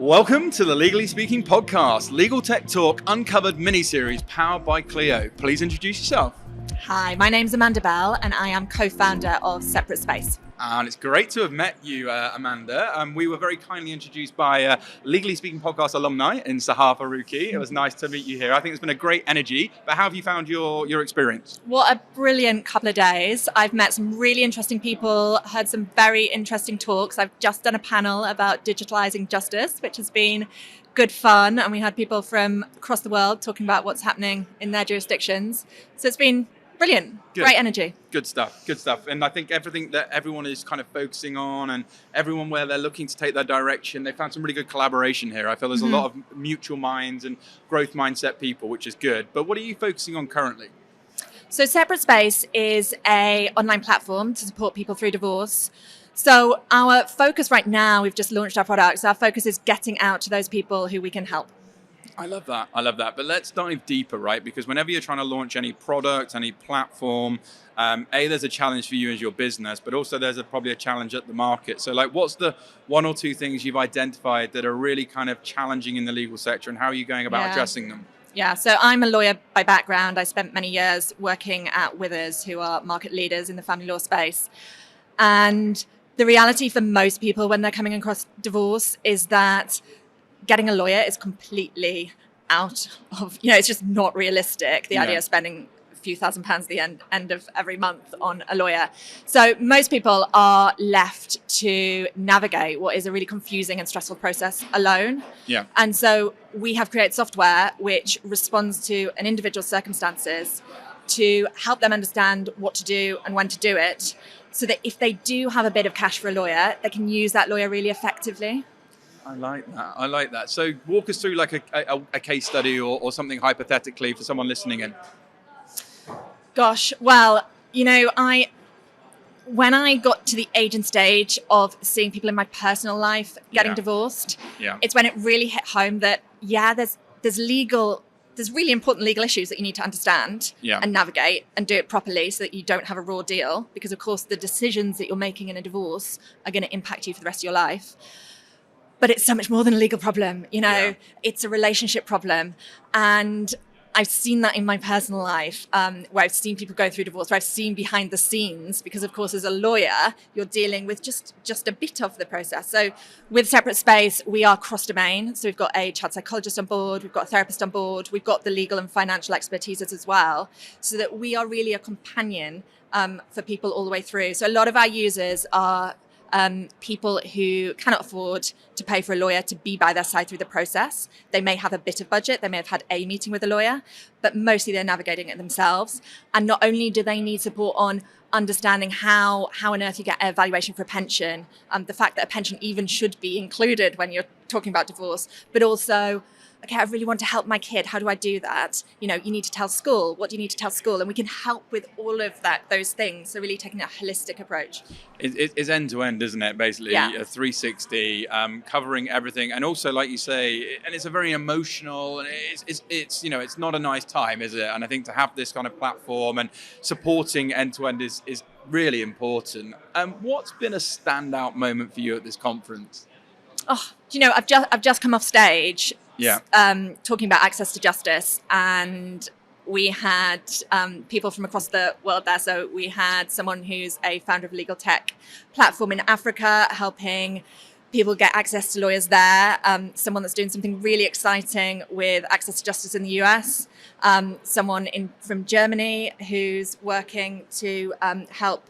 Welcome to the Legally Speaking podcast, LegalTechTalk Uncovered mini-series powered by Clio. Please introduce yourself. Hi, my name's Amanda Bell and I am co-founder of SeparateSpace. And it's great to have met you, Amanda. We were very kindly introduced by Legally Speaking podcast alumni in Sahar Faruqi. It was nice to meet you here. I think it's been a great energy, but how have you found your experience? What a brilliant couple of days. I've met some really interesting people, heard some very interesting talks. I've just done a panel about digitalizing justice, which has been good fun. And we had people from across the world talking about what's happening in their jurisdictions. So it's been brilliant. Good. Great energy. Good stuff. And I think everything that everyone is kind of focusing on and everyone where they're looking to take their direction, they found some really good collaboration here. I feel there's a lot of mutual minds and growth mindset people, which is good. But what are you focusing on currently? So SeparateSpace is an online platform to support people through divorce. So our focus right now, we've just launched our products. Our focus is getting out to those people who we can help. I love that. But let's dive deeper, right? Because whenever you're trying to launch any product, any platform, there's a challenge for you as your business, but also there's probably a challenge at the market. So what's the one or two things you've identified that are really kind of challenging in the legal sector, and how are you going about addressing them? Yeah, so I'm a lawyer by background. I spent many years working at Withers, who are market leaders in the family law space. And the reality for most people when they're coming across divorce is that getting a lawyer is completely out of, it's just not realistic. The idea of spending a few £1,000s at the end of every month on a lawyer. So most people are left to navigate what is a really confusing and stressful process alone. Yeah. And so we have created software which responds to an individual's circumstances to help them understand what to do and when to do it, so that if they do have a bit of cash for a lawyer, they can use that lawyer really effectively. I like that. So walk us through like a case study or something hypothetically for someone listening in. Gosh, well, when I got to the agent stage of seeing people in my personal life getting divorced, it's when it really hit home that, there's really important legal issues that you need to understand and navigate and do it properly so that you don't have a raw deal. Because of course, the decisions that you're making in a divorce are going to impact you for the rest of your life. But it's so much more than a legal problem, it's a relationship problem. And I've seen that in my personal life, where I've seen people go through divorce, where I've seen behind the scenes, because of course, as a lawyer, you're dealing with just a bit of the process. So with SeparateSpace, we are cross-domain. So we've got a child psychologist on board, we've got a therapist on board, we've got the legal and financial expertise as well, so that we are really a companion for people all the way through. So a lot of our users are people who cannot afford to pay for a lawyer to be by their side through the process. They may have a bit of budget, they may have had a meeting with a lawyer, but mostly they're navigating it themselves. And not only do they need support on understanding how on earth you get a valuation for a pension, the fact that a pension even should be included when you're talking about divorce, but also, okay, I really want to help my kid. How do I do that? You need to tell school. What do you need to tell school? And we can help with all of those things. So really taking a holistic approach. It's end to end, isn't it? Basically, a 360, covering everything. And also, like you say, and it's a very emotional, and it's not a nice time, is it? And I think to have this kind of platform and supporting end to end is really important. What's been a standout moment for you at this conference? Oh, I've just come off stage. Talking about access to justice, and we had people from across the world there. So we had someone who's a founder of a legal tech platform in Africa, helping people get access to lawyers there. Someone that's doing something really exciting with access to justice in the US. Someone from Germany who's working to help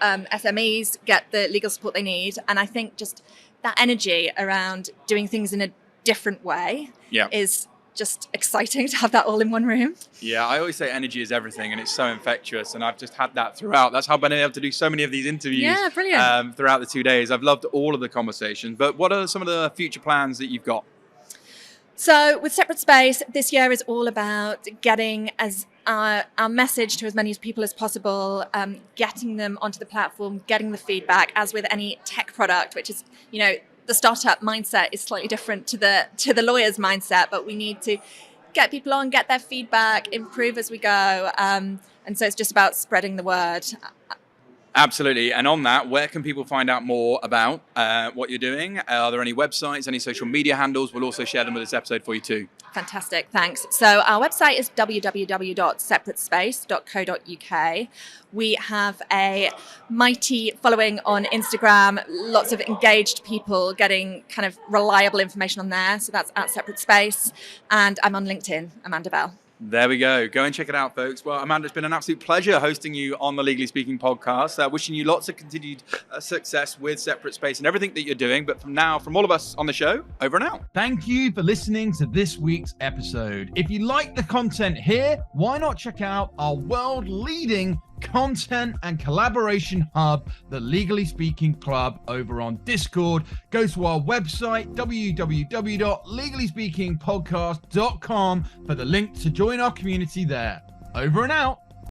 SMEs get the legal support they need. And I think just that energy around doing things in a different way is just exciting to have that all in one room. Yeah, I always say energy is everything, and it's so infectious, and I've just had that throughout. That's how I've been able to do so many of these interviews throughout the 2 days. I've loved all of the conversations, but what are some of the future plans that you've got? So with SeparateSpace, this year is all about getting our message to as many people as possible, getting them onto the platform, getting the feedback, as with any tech product, which is, the startup mindset is slightly different to the lawyer's mindset, but we need to get people on, get their feedback, improve as we go. And so it's just about spreading the word. Absolutely. And on that, where can people find out more about what you're doing? Are there any websites, any social media handles? We'll also share them with this episode for you too. Fantastic, thanks. So our website is www.separatespace.co.uk. We have a mighty following on Instagram, lots of engaged people getting kind of reliable information on there. So that's at SeparateSpace. And I'm on LinkedIn, Amanda Bell. There we go. Go and check it out, folks. Well, Amanda, it's been an absolute pleasure hosting you on the Legally Speaking podcast. Wishing you lots of continued success with SeparateSpace and everything that you're doing. But from all of us on the show, over and out. Thank you for listening to this week's episode. If you like the content here, why not check out our world-leading content and collaboration hub, the Legally Speaking Club, over on Discord. Go to our website, www.legallyspeakingpodcast.com, for the link to join our community there. Over and out.